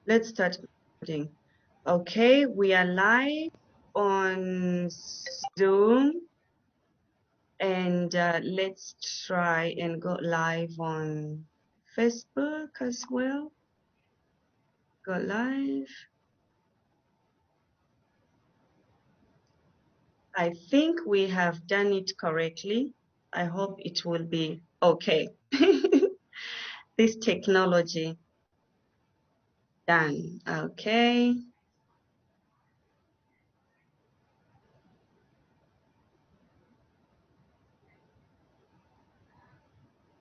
Let's start recording. Okay, we are live on Zoom, and let's try and go live on Facebook as well. Go live. I think we have done it correctly. I hope it will be okay. This technology done. Okay.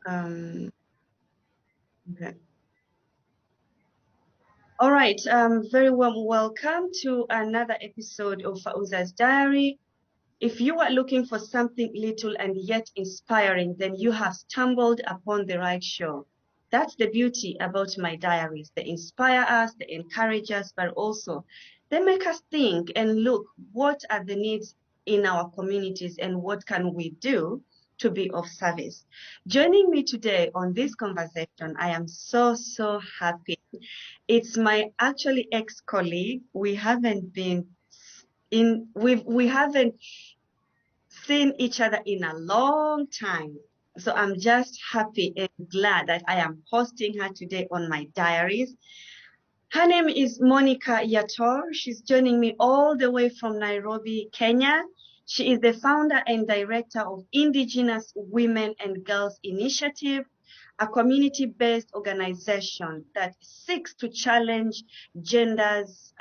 Okay. All right. Very warm welcome to another episode of Fauza's Diary. If you are looking for something little and yet inspiring, then you have stumbled upon the right show. That's the beauty about my diaries. They inspire us, they encourage us, but also they make us think and look, what are the needs in our communities and what can we do to be of service? Joining me today on this conversation, I am so happy. It's my actually ex-colleague. We haven't we haven't seen each other in a long time. So I'm just happy and glad that I am hosting her today on my diaries. Her name is Monicah Yator. She's joining me all the way from Nairobi, Kenya. She is the founder and director of Indigenous Women and Girls Initiative, a community-based organization that seeks to challenge gender's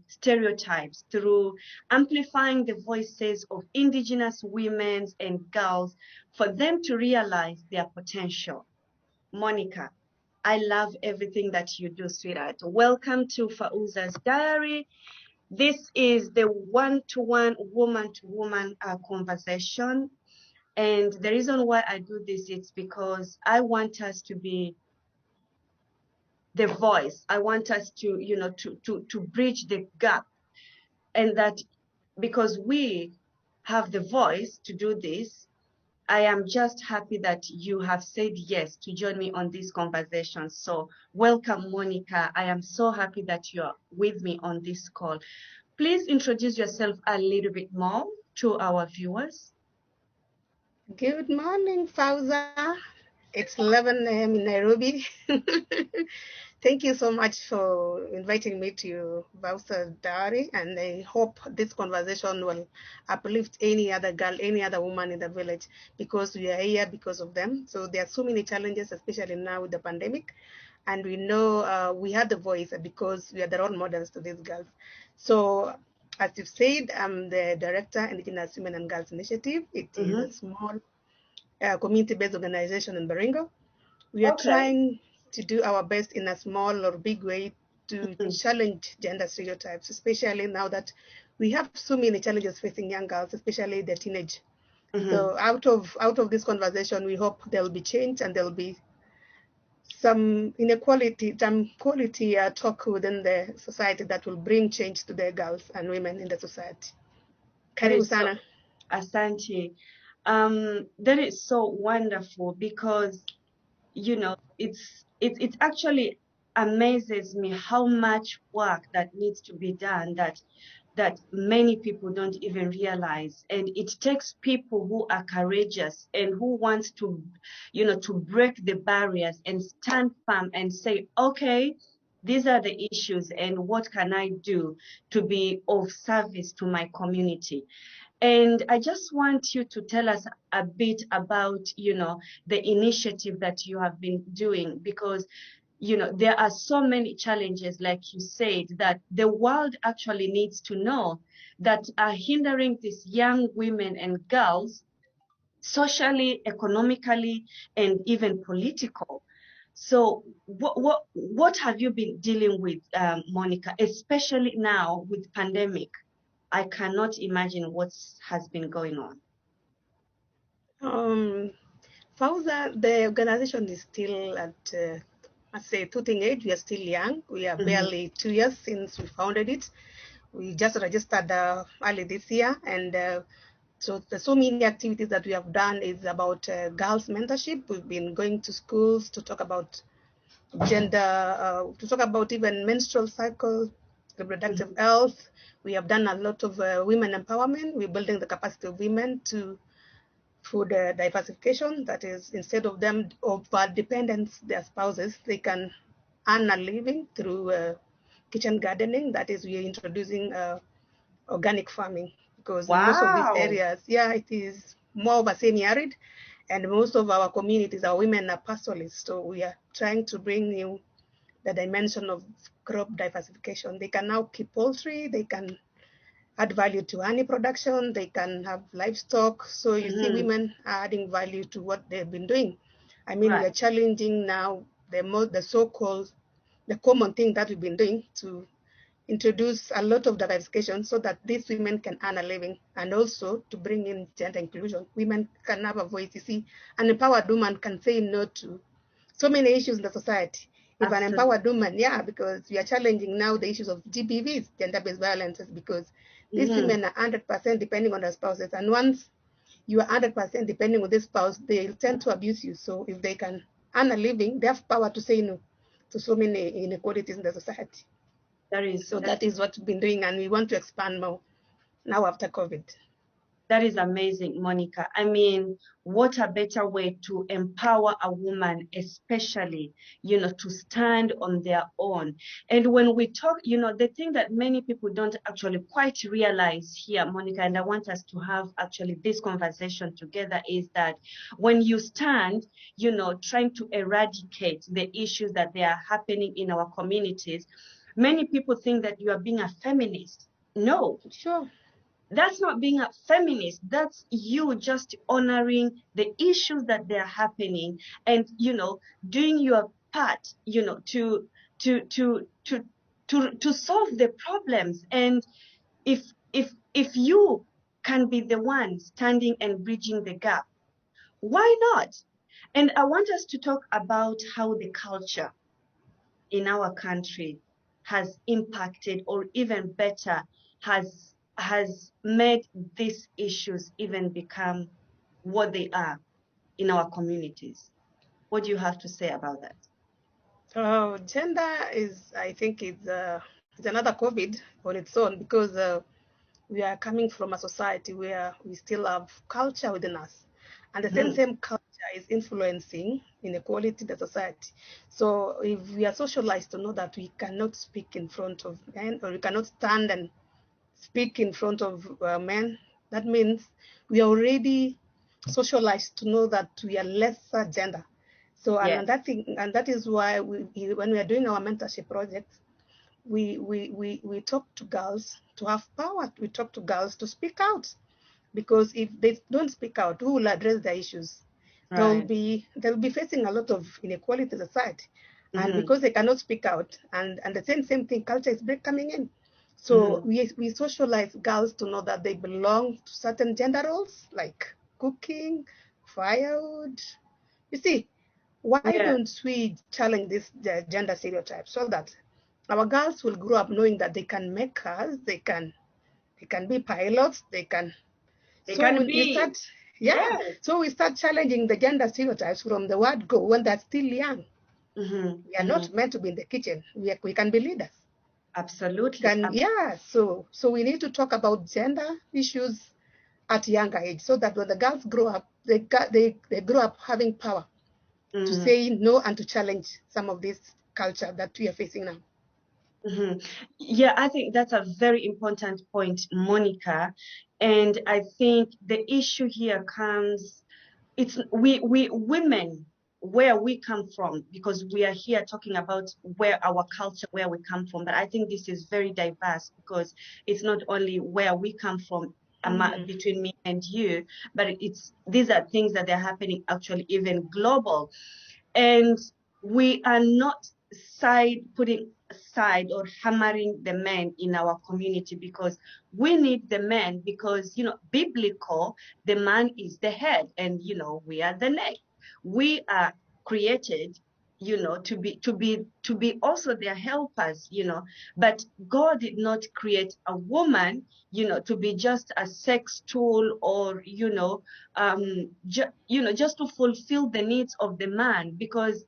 stereotypes through amplifying the voices of Indigenous women and girls for them to realize their potential. Monicah, I love everything that you do, sweetheart. Welcome to Fauza's Diary. This is the one-to-one, woman-to-woman conversation. And the reason why I do this is because I want us to be the voice. I want us to, to bridge the gap. And that because we have the voice to do this, I am just happy that you have said yes to join me on this conversation. So welcome, Monicah. I am so happy that you're with me on this call. Please introduce yourself a little bit more to our viewers. Good morning, Fauza. It's 11 a.m. in Nairobi. Thank you so much for inviting me to Fauza's Diary, and I hope this conversation will uplift any other girl, any other woman in the village, because we are here because of them. So there are so many challenges, especially now with the pandemic, and we know we have the voice because we are the role models to these girls. So as you've said, I'm the director, Indigenous Women and Girls Initiative. It is a small community-based organization in Baringo. We are trying to do our best in a small or big way to challenge gender stereotypes, especially now that we have so many challenges facing young girls, especially the teenage. So out of this conversation, we hope there will be change and there will be some inequality, some quality talk within the society that will bring change to the girls and women in the society. Karibu sana. Asante. That is so wonderful because, it actually amazes me how much work that needs to be done that many people don't even realize. And it takes people who are courageous and who wants to, to break the barriers and stand firm and say, okay, these are the issues and what can I do to be of service to my community. And I just want you to tell us a bit about, the initiative that you have been doing, because, there are so many challenges, like you said, that the world actually needs to know that are hindering these young women and girls socially, economically, and even political. So what have you been dealing with, Monicah, especially now with pandemic? I cannot imagine what has been going on. Fauza, the organization is still at, I say, tooting age. We are still young. We are barely 2 years since we founded it. We just registered early this year, and so the so many activities that we have done is about girls mentorship. We've been going to schools to talk about gender, to talk about even menstrual cycle, reproductive health. We have done a lot of women empowerment. We're building the capacity of women to food diversification. That is, instead of them over dependence their spouses, they can earn a living through kitchen gardening. That is, we are introducing organic farming, because in most of these Wow. areas, yeah, it is more of a semi-arid, and most of our communities, our women are pastoralists. So we are trying to bring new the dimension of crop diversification. They can now keep poultry, they can add value to honey production, they can have livestock. So you see women are adding value to what they've been doing. I mean, we Right. are challenging now the so-called, the common thing that we've been doing to introduce a lot of diversification so that these women can earn a living, and also to bring in gender inclusion. Women can have a voice. You see, an empowered woman can say no to so many issues in the society. If an Absolutely. empowered woman, yeah, because we are challenging now the issues of GBVs, gender-based violences, because these women are 100% depending on their spouses. And once you are 100% depending on this spouse, they tend to abuse you. So if they can earn a living, they have power to say no to so many inequalities in the society. So That that is what we've been doing, and we want to expand more now after COVID. That is amazing, Monica. I mean, what a better way to empower a woman, especially, to stand on their own. And when we talk, the thing that many people don't actually quite realize here, Monica, and I want us to have actually this conversation together, is that when you stand, trying to eradicate the issues that they are happening in our communities, many people think that you are being a feminist. No, Sure. that's not being a feminist. That's you just honoring the issues that they're happening, and doing your part, to to to to solve the problems. And if you can be the one standing and bridging the gap, why not? And I want us to talk about how the culture in our country has impacted, or even better, has made these issues even become what they are in our communities. What do you have to say about that? Gender is, I think, it's another COVID on its own, because we are coming from a society where we still have culture within us, and the same culture is influencing inequality in the society. So if we are socialized to know that we cannot speak in front of men, or we cannot stand and speak in front of men, that means we are already socialized to know that we are lesser gender. So, and Yes. that thing, and that is why when we are doing our mentorship projects, we talk to girls to have power. We talk to girls to speak out, because if they don't speak out, who will address the issues? Right. They'll be facing a lot of inequality in the society, and Mm-hmm. because they cannot speak out, and the same thing, culture is coming in. So Mm-hmm. we socialize girls to know that they belong to certain gender roles, like cooking, firewood. You see, why Yeah. don't we challenge this gender stereotype, so that our girls will grow up knowing that they can make cars, they can be pilots, they can. They So can when we be. start, yeah, Yes. so we start challenging the gender stereotypes from the word go, when they're still young. Mm-hmm. We are Mm-hmm. not meant to be in the kitchen. We can be leaders. Absolutely. Can, yeah. So we need to talk about gender issues at younger age, so that when the girls grow up, they grow up having power to Mm-hmm. say no and to challenge some of this culture that we are facing now. Mm-hmm. Yeah, I think that's a very important point, Monica. And I think the issue here comes, it's we women, where we come from, because we are here talking about where our culture, where we come from. But I think this is very diverse, because it's not only where we come from, between me and you, but it's these are things that are happening actually even global. And we are not putting aside or hammering the men in our community, because we need the men, because biblical, the man is the head, and we are the neck. We are created, to be also their helpers, but God did not create a woman, to be just a sex tool, or just to fulfill the needs of the man, because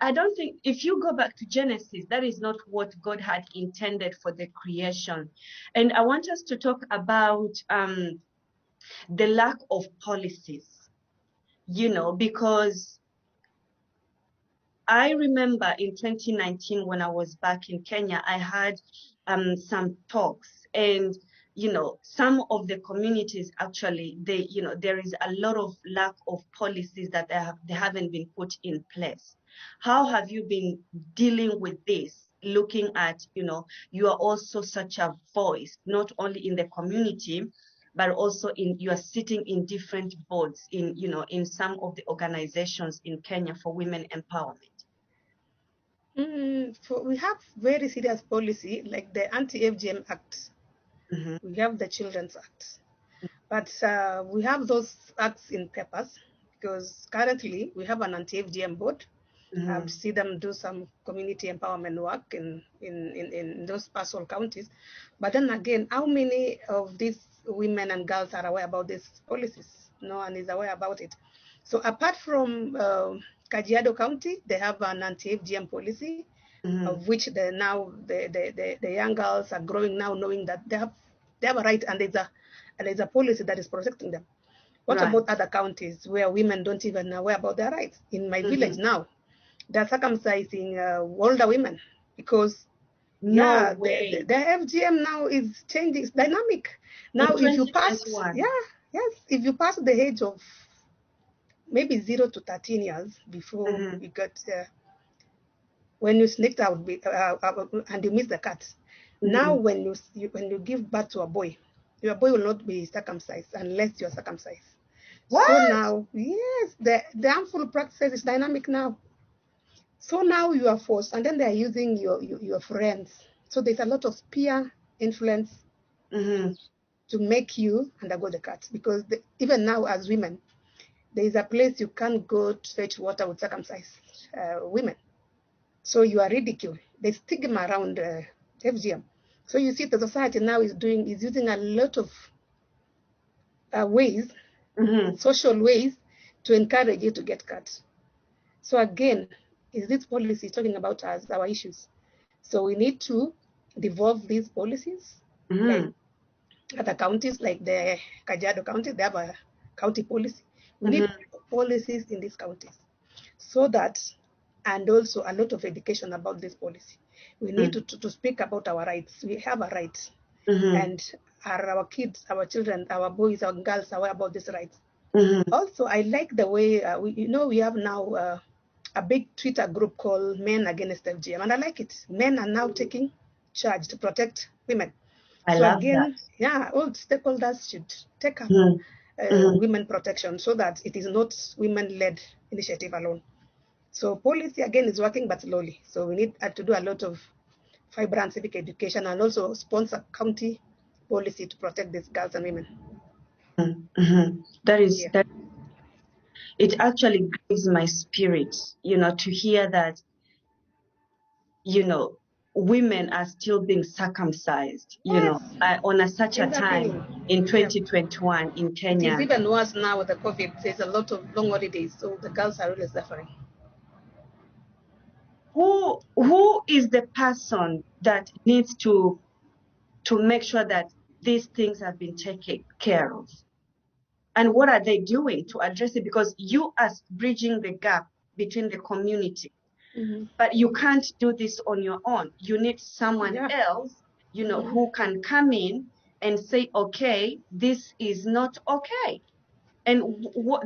I don't think, if you go back to Genesis, that is not what God had intended for the creation. And I want us to talk about the lack of policies, because I remember in 2019 when I was back in Kenya, I had some talks, and some of the communities actually, there is a lot of lack of policies that they haven't been put in place. How have you been dealing with this? Looking at, you are also such a voice, not only in the community, but also you are sitting in different boards in some of the organizations in Kenya for women empowerment. We have very serious policy like the Anti-FGM Act. Mm-hmm. We have the Children's Act. But we have those acts in papers because currently we have an anti-FGM board. Mm-hmm. I've seen them do some community empowerment work in those pastoral counties. But then again, how many of these women and girls are aware about these policies? No one is aware about it. So apart from Kajiado County, they have an anti-FGM policy, Mm-hmm. of which the young girls are growing now, knowing that they have a right, and there's a policy that is protecting them. What Right. about other counties where women don't even know about their rights? In my village now, they're circumcising older women because No way. the FGM now is changing, it's dynamic. Now, In if you pass, 2021. if you pass the age of maybe 0 to 13 years before Mm-hmm. you get, when you sneaked out and you miss the cut, now Mm-hmm. when you give birth to a boy, your boy will not be circumcised unless you're circumcised. What? So now, yes, the harmful practices is dynamic now. So now you are forced, and then they are using your friends. So there's a lot of peer influence to make you undergo the cut. Because even now, as women, there is a place you can't go to fetch water with circumcised women. So you are ridiculed. There's stigma around FGM. So you see, the society now is using a lot of ways, social ways, to encourage you to get cut. So again, is this policy talking about us, our issues? So we need to devolve these policies, like other counties, like the Kajiado County, they have a county policy. We need policies in these counties so that, and also a lot of education about this policy. We need to speak about our rights. We have a right. And are our kids, our children, our boys, our girls aware about these rights? Also, I like the way, we have now a big Twitter group called Men Against FGM, and I like it. Men are now taking charge to protect women. I So love again, all stakeholders should take up women protection so that it is not women-led initiative alone. So policy again is working, but slowly. So we need to do a lot of vibrant civic education and also sponsor county policy to protect these girls and women. That is that. It actually grieves my spirit, to hear that, women are still being circumcised, Yes, on such a it's happening. time in Yeah. 2021 in It Kenya. is even worse now with the COVID. There's a lot of long holidays, so the girls are really suffering. Who is the person that needs to make sure that these things have been taken care of? And what are they doing to address it? Because you are bridging the gap between the community. But you can't do this on your own. You need someone else, who can come in and say, okay, this is not okay. And what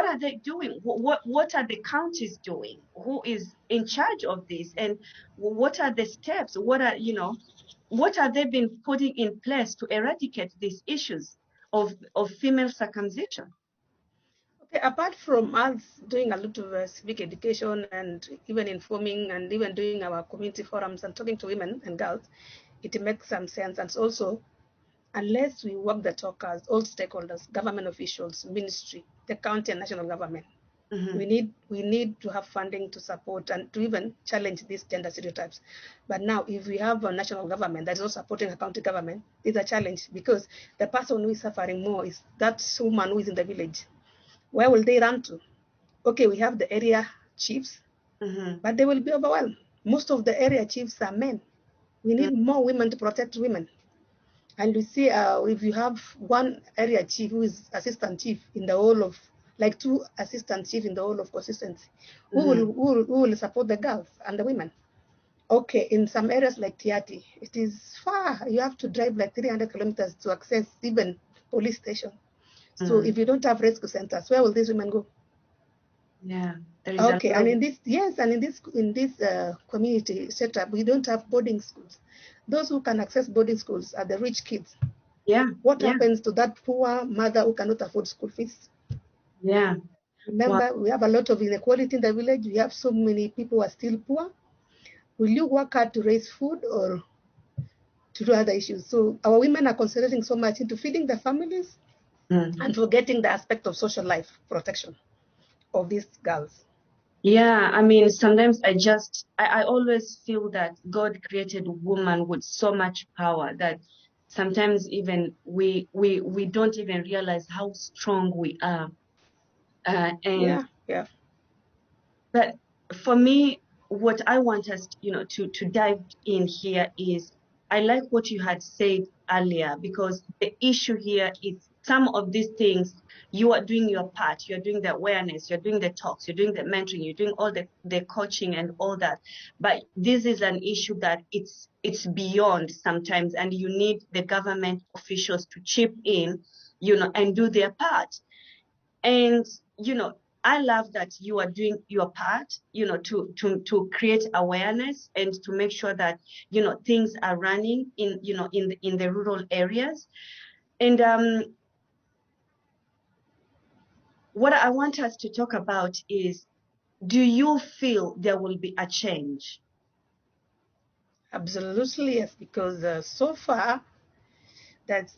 are they doing? What are the counties doing? Who is in charge of this? And what are the steps? What are they been putting in place to eradicate these issues of female circumcision? Okay, apart from us doing a lot of civic education and even informing and even doing our community forums and talking to women and girls, it makes some sense. And also, unless we walk the talkers, all stakeholders, government officials, ministry, the county and national government, we need to have funding to support and to even challenge these gender stereotypes. But now, if we have a national government that is not supporting a county government, it's a challenge because the person who is suffering more is that woman who is in the village. Where will they run to? Okay, we have the area chiefs, but they will be overwhelmed. Most of the area chiefs are men. We need more women to protect women. And you see, if you have one area chief who is assistant chief in the whole of, like 2 assistant chief in the whole of consistency, who will support the girls and the women? Okay, in some areas like Tiati, it is far. You have to drive like 300 kilometers to access even police station. So if you don't have rescue centers, where will these women go? Yeah, there is okay. And in this, yes, and in this community setup, we don't have boarding schools. Those who can access boarding schools are the rich kids. Yeah. What happens to that poor mother who cannot afford school fees? Yeah. Remember, we have a lot of inequality in the village. We have so many people who are still poor. Will you work hard to raise food or to do other issues? So our women are concentrating so much into feeding their families and forgetting the aspect of social life protection of these girls. Yeah, I mean, sometimes I always feel that God created woman with so much power that sometimes even we don't even realize how strong we are. And yeah. But for me, what I want us, to dive in here is, I like what you had said earlier, because the issue here is some of these things, you are doing your part, you're doing the awareness, you're doing the talks, you're doing the mentoring, you're doing all the coaching and all that. But this is an issue that it's beyond sometimes, and you need the government officials to chip in, and do their part. And, I love that you are doing your part, to create awareness and to make sure that, things are running in the rural areas. And what I want us to talk about is, do you feel there will be a change? Absolutely, yes, because so far that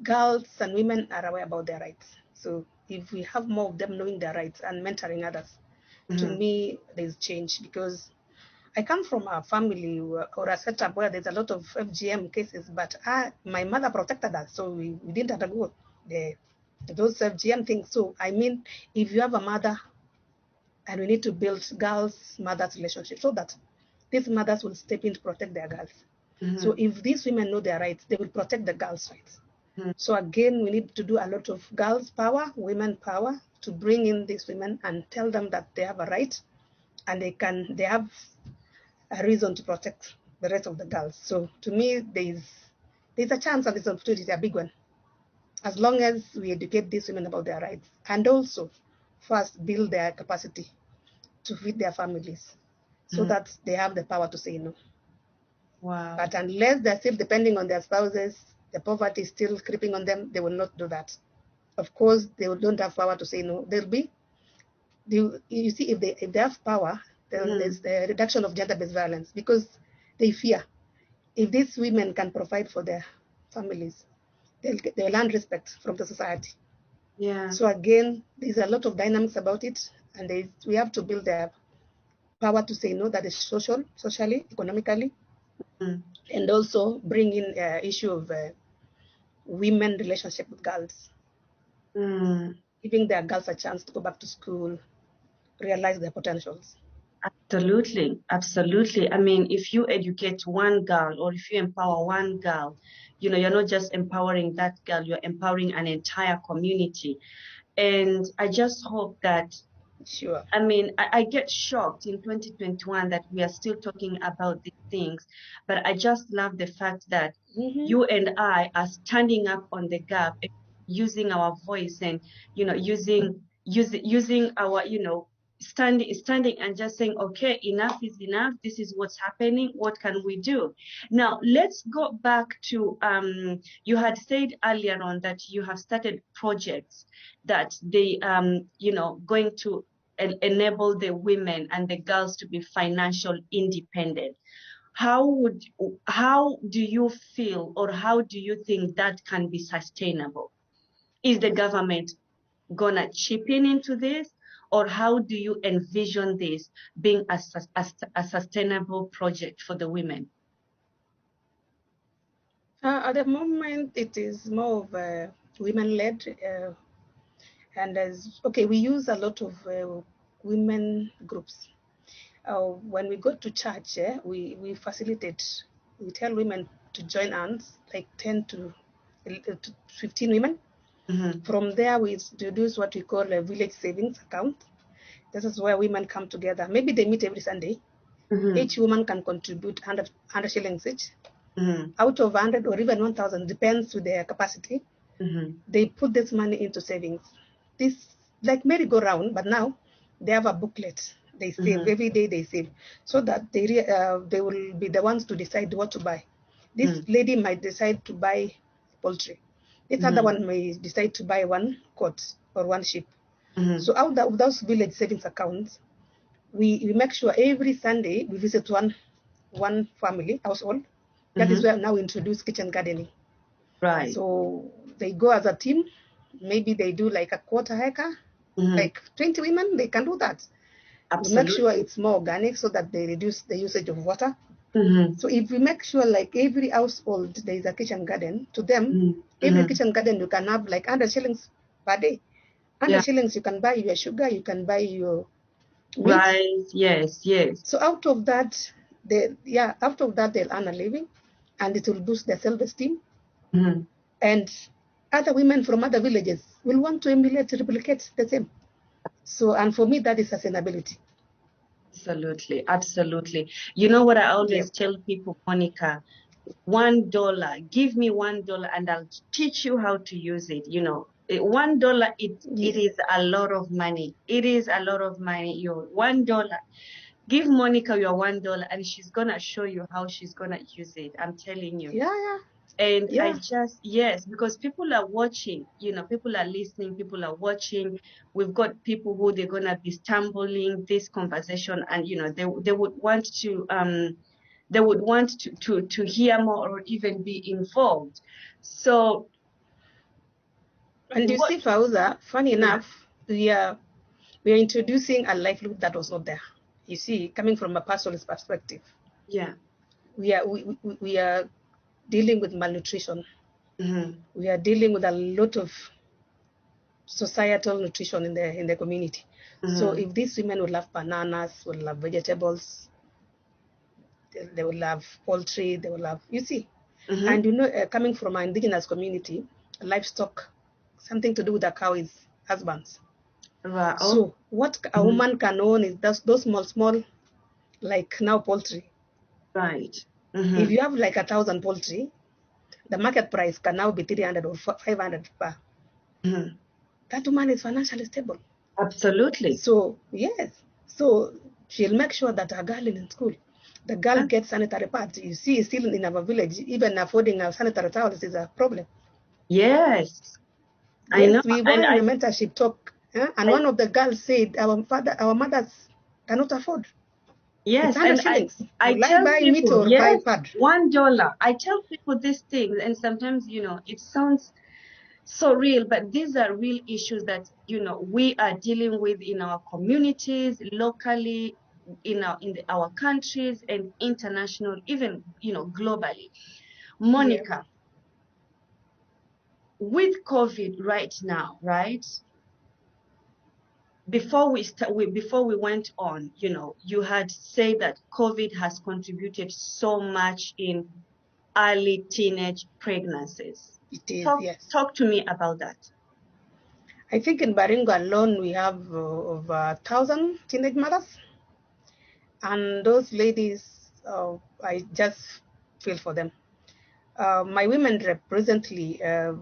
girls and women are aware about their rights. So if we have more of them knowing their rights and mentoring others, to me, there's change, because I come from a family or a setup where there's a lot of FGM cases, but my mother protected us, so we didn't undergo those FGM things. So I mean, if you have a mother, and we need to build girls-mothers relationship so that these mothers will step in to protect their girls. So if these women know their rights, they will protect the girls' rights. So again, we need to do a lot of girls' power, women power, to bring in these women and tell them that they have a right and they have a reason to protect the rest of the girls. So to me, there's a chance and there's an opportunity, a big one, as long as we educate these women about their rights and also first build their capacity to feed their families so that they have the power to say no. Wow. But unless they're still depending on their spouses, the poverty is still creeping on them, they will not do that. Of course, they don't have power to say no. You see, if they have power, then there's the reduction of gender-based violence, because they fear if these women can provide for their families, they'll learn respect from the society. Yeah. So again, there's a lot of dynamics about it, and we have to build their power to say no. That is socially, economically, and also bring in issue of women relationship with girls, giving their girls a chance to go back to school, realize their potentials. Absolutely, absolutely. I mean, if you educate one girl or if you empower one girl, you're not just empowering that girl, you're empowering an entire community. And I just hope that, Sure. I mean, I get shocked in 2021 that we are still talking about these things, but I just love the fact that you and I are standing up on the gap, and using our voice, and using our standing and just saying, okay, enough is enough. This is what's happening. What can we do? Now, let's go back to you had said earlier on that you have started projects that they going to enable the women and the girls to be financial independent. How do you feel, or how do you think that can be sustainable? Is the government gonna chip in into this, or how do you envision this being a sustainable project for the women? At the moment, it is more of women-led, and we use a lot of women groups. When we go to church, we facilitate, we tell women to join hands, like 10 to 15 women. From there, we introduce what we call a village savings account. This is where women come together. Maybe they meet every Sunday. Each woman can contribute 100 shillings each. Out of 100 or even 1,000, depends with their capacity. They put this money into savings. This like merry-go-round, but now they have a booklet. They save every day. They save so that they will be the ones to decide what to buy. This lady might decide to buy poultry. This other one may decide to buy one coat or one sheep. So out of those village savings accounts, we make sure every Sunday we visit one family household. That is where now we introduce kitchen gardening. Right. So they go as a team. Maybe they do like a quarter acre, like 20 women. They can do that. Absolutely. We make sure it's more organic so that they reduce the usage of water. So if we make sure like every household there is a kitchen garden, to them, every kitchen garden you can have like 100 shillings per day. 100 shillings you can buy your sugar, you can buy your wheat. Right. Yes. So out of that, they'll earn a living, and it will boost their self-esteem. And other women from other villages will want to emulate, replicate the same. So, and for me, that is sustainability. Absolutely. You know what I always tell people, Monicah? $1, give me $1 and I'll teach you how to use it. $1, it is a lot of money. It is a lot of money. Your $1. Give Monicah your $1 and she's gonna show you how she's gonna use it. I'm telling you. And I just, yes, because people are watching, people are listening, people are watching. We've got people who they're gonna be stumbling this conversation, and they would want to hear more or even be involved. So, and you see, Fauza, funny enough, we are introducing a livelihood that was not there. You see, coming from a pastoralist perspective. We are dealing with malnutrition. We are dealing with a lot of societal nutrition in the community. So if these women will have bananas, will have vegetables, they will have poultry, they will have, you see. And coming from an indigenous community, livestock, something to do with a cow is husbands. Wow. So what a woman can own is those small, like now poultry. Right. If you have like 1,000 poultry, the market price can now be 300 or 500 per. That woman is financially stable. Absolutely. So yes, so she'll make sure that her girl is in school. The girl gets sanitary pads. You see, still in our village, even affording our sanitary towels is a problem. Yes, I know. We were in a mentorship talk, and one of the girls said, our mothers cannot afford. Yes, and shillings. I tell buy people, meat or buy pad. $1. I tell people these things, and sometimes it sounds so real, but these are real issues that we are dealing with in our communities, locally, in our countries, and international, even globally. Monicah, with COVID right now, right? Before we went on, you had said that COVID has contributed so much in early teenage pregnancies. It is, yes. Talk to me about that. I think in Baringo alone, we have over 1,000 teenage mothers. And those ladies, I just feel for them. My women rep presently, there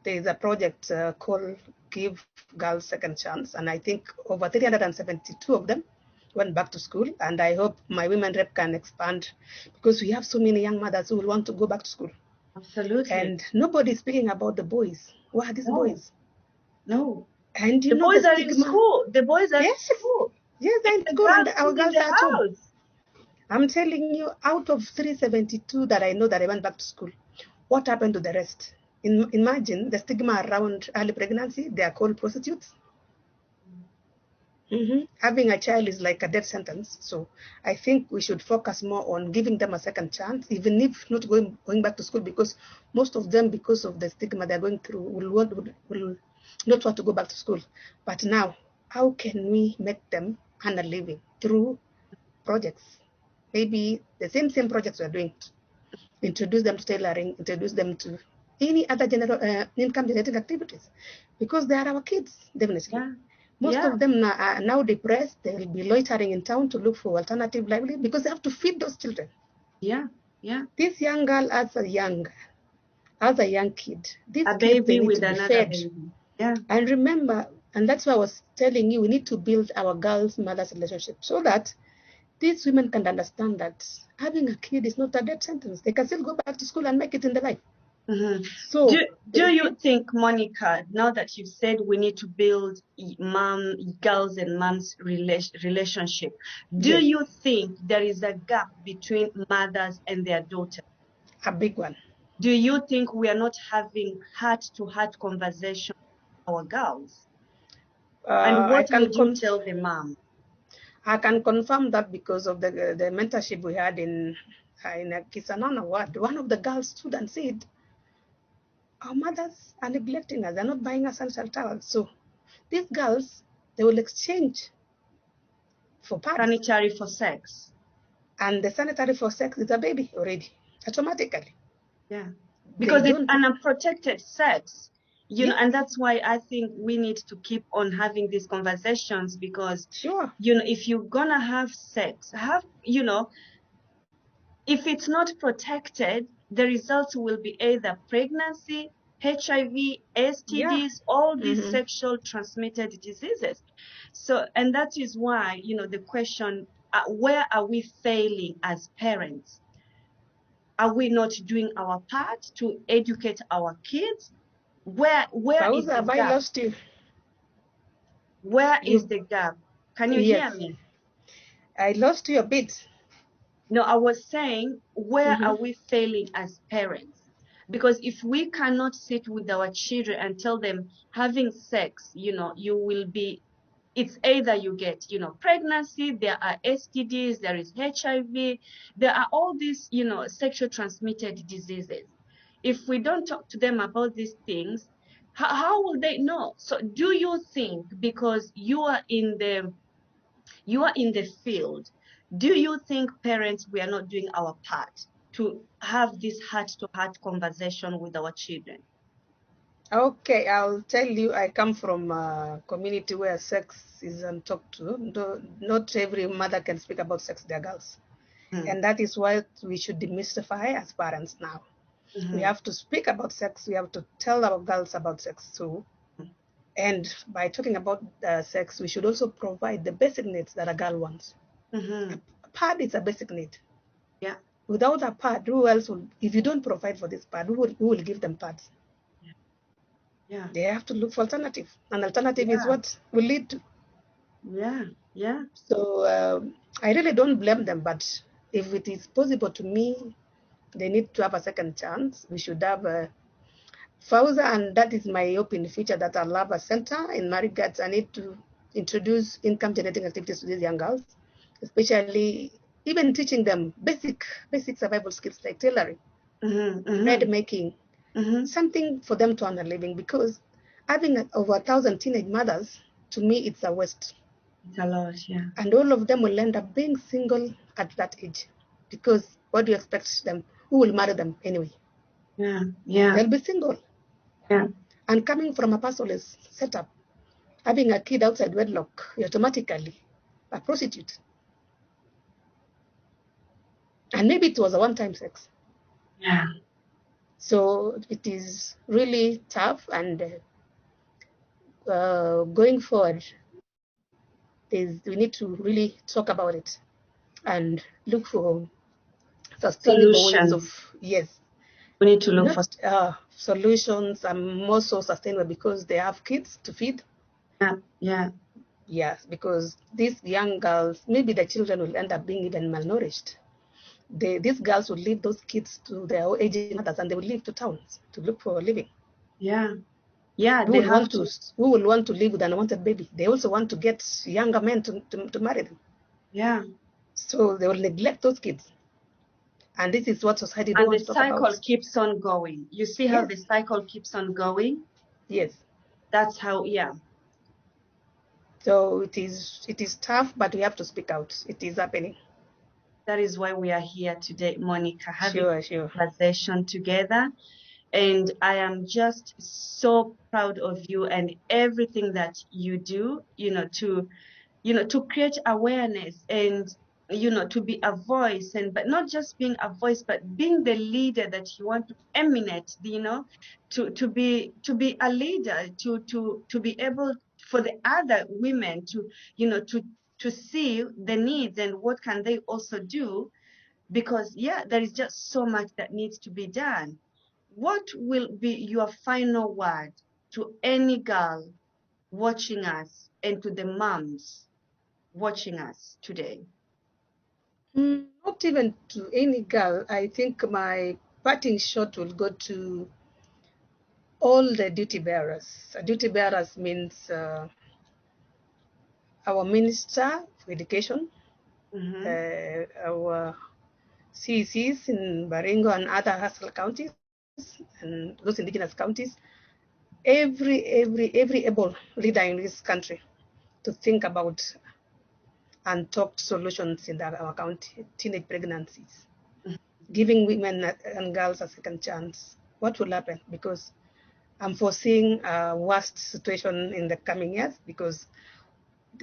is a project called Give Girls Second Chance. And I think over 372 of them went back to school. And I hope my women rep can expand, because we have so many young mothers who will want to go back to school. Absolutely. And nobody's speaking about the boys. Who are these boys? No. And the boys are in school. The boys are in school. Yes, they're in school, and our girls are at home. I'm telling you, out of 372 that I know that I went back to school, what happened to the rest? Imagine the stigma around early pregnancy. They are called prostitutes. Having a child is like a death sentence. So I think we should focus more on giving them a second chance, even if not going back to school, because most of them, because of the stigma they're going through, will not want to go back to school. But now how can we make them earn a living through projects? Maybe the same projects we're doing. Introduce them to tailoring, introduce them to any other general income generating activities, because they are our kids, definitely. Yeah. Most Yeah. of them are now depressed. They will be loitering in town to look for alternative livelihood because they have to feed those children. Yeah. Yeah. This young girl as a young kid, these A kids, they baby need with to be another fed. baby. Yeah. And remember, and that's why I was telling you, we need to build our girls mothers relationship so that these women can understand that having a kid is not a death sentence. They can still go back to school and make it in the life. Mm-hmm. So Do you think, Monicah, now that you've said we need to build girls and moms relationship, do yes, you think there is a gap between mothers and their daughters? a big one. Do you think we are not having heart-to-heart conversation with our girls? And I what can would you tell the mom? I can confirm that because of the mentorship we had in a Kisanana ward. One of the girls stood and said, "Our mothers are neglecting us. They're not buying us essential towels." So these girls, they will exchange for pads, Sanitary for sex. and the sanitary for sex is a baby already automatically. Yeah. They Because it's don't. an unprotected sex, Yes, and that's why I think we need to keep on having these conversations because, sure. if you're gonna have sex, if it's not protected, the results will be either pregnancy, HIV, Yeah. STDs, all these Mm-hmm. sexual transmitted diseases. So, and that is why, the question, where are we failing as parents? Are we not doing our part to educate our kids? Where is Fauza, the have I gap? lost you? Where is You the gap? Can you hear yes, me? I lost you a bit. No, I was saying, where Mm-hmm. are we failing as parents? Because if we cannot sit with our children and tell them having sex, you will be, it's either you get, pregnancy, there are STDs, there is HIV, there are all these, sexual transmitted diseases. If we don't talk to them about these things, how will they know? So do you think, because you are in the field, do you think parents, we are not doing our part to have this heart-to-heart conversation with our children? Okay, I'll tell you, I come from a community where sex isn't talked to. Not every mother can speak about sex to their girls. Mm. And that is why we should demystify as parents now. We Mm-hmm. have to speak about sex. We have to tell our girls about sex too. And by talking about sex, we should also provide the basic needs that a girl wants. Mm-hmm. A pad is a basic need. Yeah. Without a pad, who else will, if you don't provide for this pad, who will give them pads? Yeah. They have to look for alternative. An alternative is Yeah. what will lead to. Yeah. Yeah. So I really don't blame them, but if it is possible to me, they need to have a second chance. We should have a Fauza, and that is my hope in the future that I'll have a center in Marigat. I need to introduce income generating activities to these young girls, especially even teaching them basic survival skills like tailoring, Mm-hmm. bread Mm-hmm. making, Mm-hmm. something for them to earn a living. Because having over 1,000 teenage mothers, to me, it's a waste. It's a lot. Yeah. And all of them will end up being single at that age. Because what do you expect them? Who will marry them anyway? Yeah. Yeah. They'll be single. Yeah. And coming from a pastoralist setup, having a kid outside wedlock, you're automatically a prostitute. And maybe it was a one-time sex. Yeah. So it is really tough. And going forward, we need to really talk about it and look for sustainable ways of, Solutions. yes, We need to look not for. solutions and more so sustainable because they have kids to feed. Yeah. Yeah. Yes, because these young girls, maybe the children will end up being even malnourished. These girls will leave those kids to their aging mothers and they will leave to towns to look for a living. Yeah. Yeah. Who They will have want to to. who will want to live with an unwanted baby? They also want to get younger men to marry them. Yeah. So they will neglect those kids. And this is what society don't And the want to talk about. cycle keeps on going. You see how Yes, the cycle keeps on going? yes. That's how, yeah. So it is tough, but we have to speak out. It is happening. That is why we are here today, Monicah, having Sure, a sure. conversation together. And I am just so proud of you and everything that you do, to create awareness and, to be a voice, and but not just being a voice, but being the leader that you want to emanate, to be a leader, to be able for the other women to, to see the needs and what can they also do, because yeah, there is just so much that needs to be done. What will be your final word to any girl watching us and to the moms watching us today? Not even to any girl. I think my parting shot will go to all the duty bearers. Duty bearers means our Minister for Education, Mm-hmm. our CECs in Baringo and other hustle counties, and those indigenous counties, every able leader in this country to think about and talk solutions in our county, teenage pregnancies, giving women and girls a second chance. What will happen? Because I'm foreseeing a worst situation in the coming years, because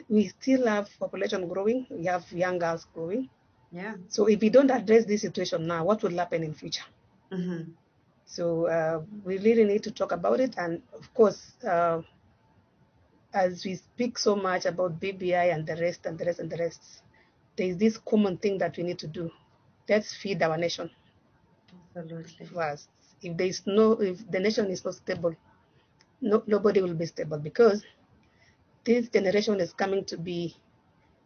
we still have population growing, we have young girls growing. Yeah. So if we don't address this situation now, what will happen in future? Mm-hmm. So we really need to talk about it. And of course, as we speak so much about BBI and the rest and the rest and the rest, there is this common thing that we need to do. Let's feed our nation Absolutely. first. If the nation is not stable, nobody will be stable, because this generation is coming to be,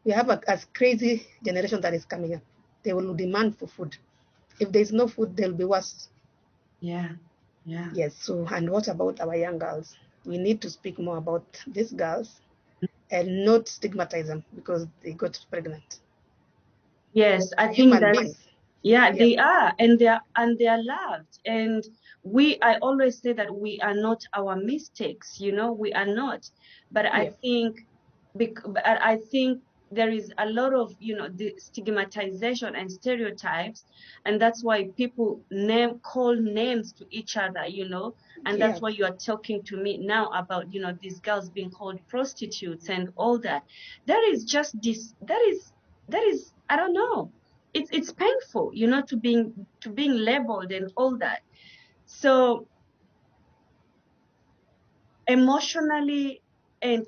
we have a crazy generation that is coming up. They will demand for food. If there is no food, they'll be worse. Yeah. Yeah. Yes. So, and what about our young girls? We need to speak more about these girls and not stigmatize them because they got pregnant. Yes, I They're think human that's, beings. yeah, Yep. they are, and they are loved. And I always say that we are not our mistakes, we are not. But I Yep. think, but I think there is a lot of, the stigmatization and stereotypes, and that's why people call names to each other, and that's Yep. why you are talking to me now about, these girls being called prostitutes and all that. There is just this, that is, I don't know, it's painful, to being labeled and all that. So emotionally, and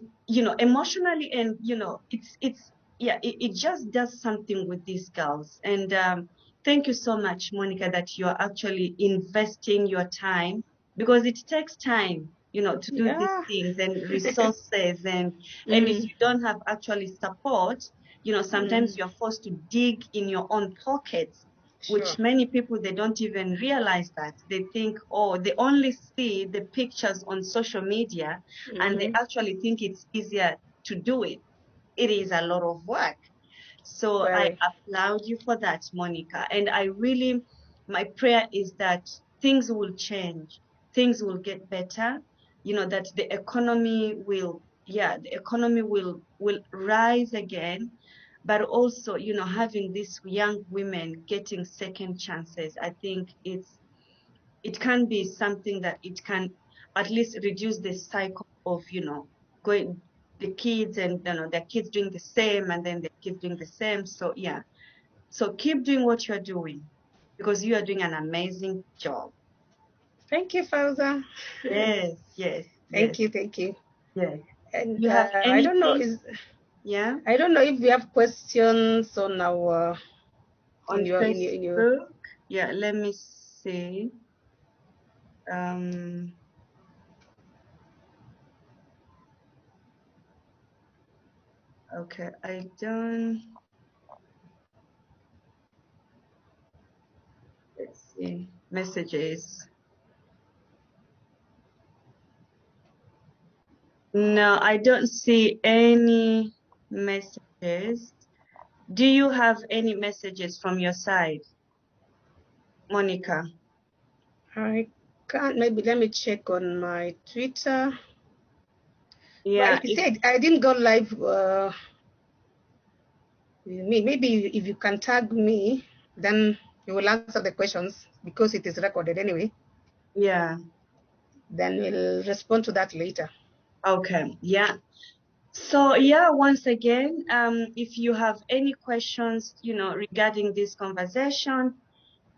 it's, yeah, it just does something with these girls. And thank you so much, Monicah, that you're actually investing your time, because it takes time, to do these Yeah. things and resources. And if Mm, you don't have actually support, sometimes mm, you're forced to dig in your own pockets, sure. which many people, they don't even realize that. They think, oh, they only see the pictures on social media, and they Mm-hmm. actually think it's easier to do it. It is a lot of work. So I Very. applaud you for that, Monicah. And I really, my prayer is that things will change, things will get better, that the economy will, yeah, the economy will rise again. But also, having these young women getting second chances, I think it can be something that it can at least reduce the cycle of, going, the kids, and their kids doing the same, and then the kids doing the same. So yeah, so keep doing what you're doing, because you are doing an amazing job. Thank you, Fauza. Yes, yes, yes, Thank you, thank you. yes. And You have anything, yeah, I don't know if we have questions on our on in your. Facebook? Yeah, let me see. um okay, I don't, let's see, messages. No, I don't see any messages. Do you have any messages from your side, Monicah? I can't. Maybe let me check on my Twitter. Yeah. But if you said I didn't go live, maybe if you can tag me, then you will answer the questions because it is recorded anyway. Yeah. Then we'll respond to that later. Okay. Yeah. So yeah, once again, if you have any questions, regarding this conversation,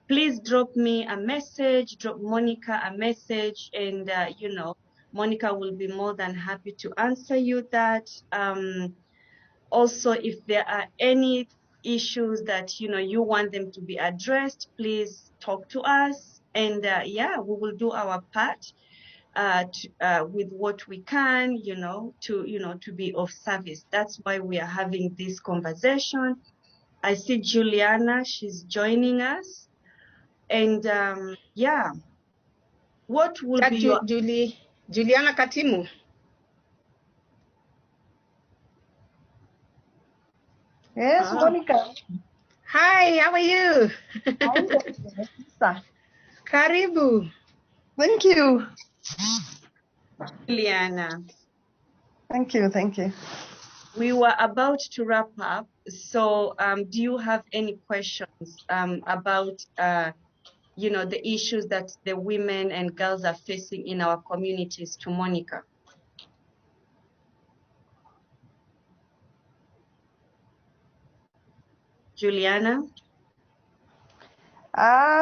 please drop me a message, drop Monicah a message, and Monicah will be more than happy to answer you that. Also, if there are any issues that you want them to be addressed, please talk to us, and yeah, we will do our part with what we can, to be of service. That's why we are having this conversation. I see Juliana, she's joining us. And yeah, what will be your... Juliana Katimu? Yes, Monicah. Hi, how are you? I'm good, sister. Karibu. Thank you. Juliana? Thank you, thank you. We were about to wrap up. So do you have any questions about the issues that the women and girls are facing in our communities to Monicah? Juliana?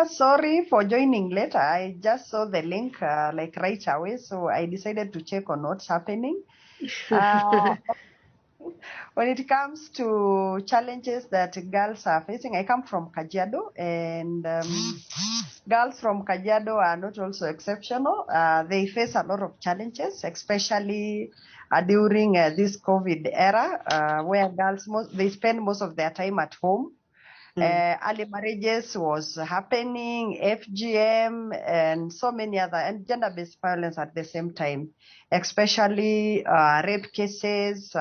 Sorry for joining later. I just saw the link like right away, so I decided to check on what's happening. When it comes to challenges that girls are facing, I come from Kajiado, and girls from Kajiado are not also exceptional. They face a lot of challenges, especially during this COVID era, where girls they spend most of their time at home. Early marriages was happening, FGM, and so many other, and gender-based violence at the same time, especially rape cases.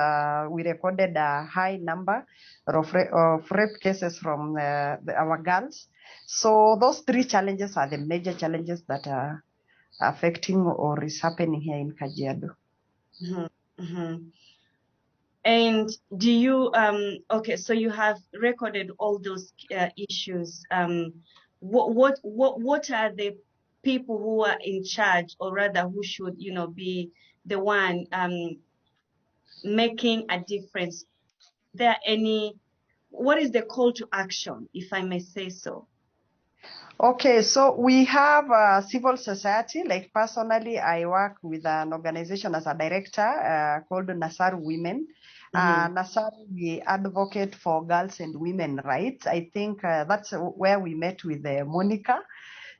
We recorded a high number of rape cases from our girls. So those three challenges are the major challenges that are affecting or is happening here in Kajiado. Mm-hmm. Mm-hmm. And do you okay, so you have recorded all those issues. What are the people who are in charge, or rather who should be the one making a difference? What is the call to action, if I may say so? Okay, so we have civil society. Like personally, I work with an organization as a director called Nasaru Women. Nasaru, we advocate for girls and women rights. I think that's where we met with Monicah.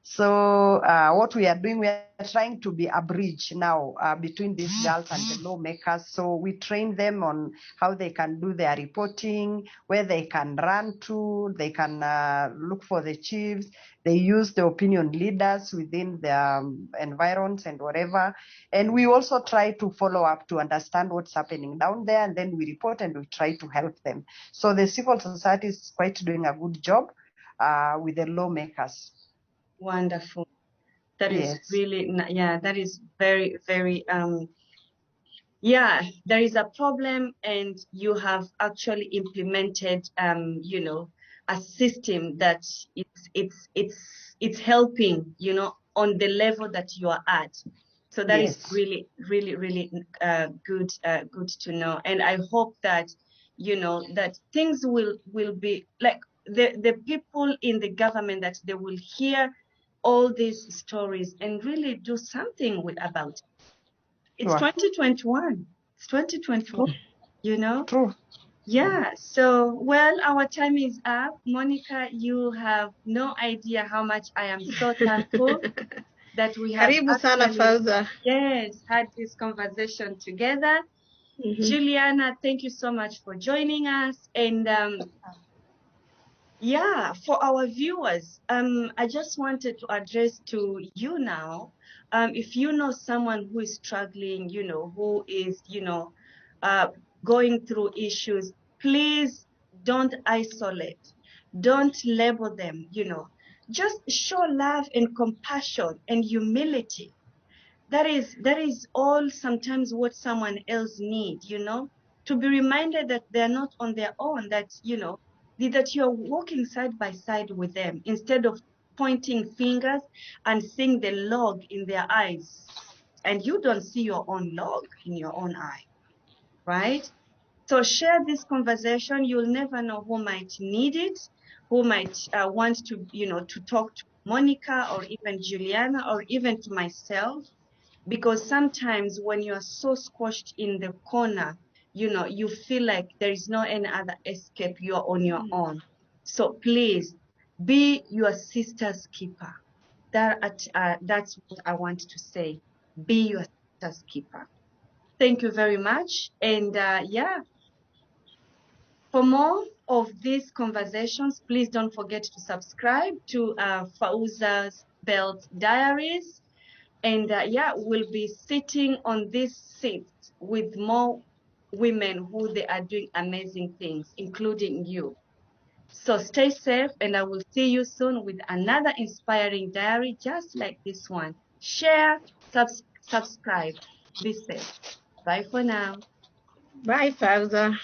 So what we are doing, we are trying to be a bridge now between these girls and the lawmakers. So we train them on how they can do their reporting, where they can run to, they can look for the chiefs. They use the opinion leaders within their environs and whatever. And we also try to follow up to understand what's happening down there. And then we report and we try to help them. So the civil society is quite doing a good job with the lawmakers. Wonderful. That is really, yeah, that is very, very, yeah, there is a problem and you have actually implemented, a system that it's helping, on the level that you are at. So that is really, really, really good to know. And I hope that, that things will be like the people in the government, that they will hear all these stories and really do something about it. It's 2021. It's 2021, True. Yeah. So, well, our time is up. Monicah, you have no idea how much I am so thankful that we have had this conversation together. Juliana, thank you so much for joining us. And yeah, for our viewers, I just wanted to address to you now, if you know someone who is struggling, who is, going through issues, please don't isolate, don't label them, just show love and compassion and humility. that is all sometimes what someone else needs, you know, to be reminded that they're not on their own, that, you know, that you're walking side by side with them instead of pointing fingers and seeing the log in their eyes. And you don't see your own log in your own eye, right? So share this conversation. You'll never know who might need it, who might want to, you know, to talk to Monicah or even Juliana or even to myself, because sometimes when you are so squashed in the corner, you know, you feel like there is no any other escape. You are on your own. So please be your sister's keeper. That's what I want to say. Be your sister's keeper. Thank you very much. And yeah, for more of these conversations, please don't forget to subscribe to Fauza Beltz Diaries. And yeah, we'll be sitting on this seat with more women who they are doing amazing things, including you. So stay safe, and I will see you soon with another inspiring diary just like this one. Share, subscribe. Be safe. Bye for now. Bye, Fauza.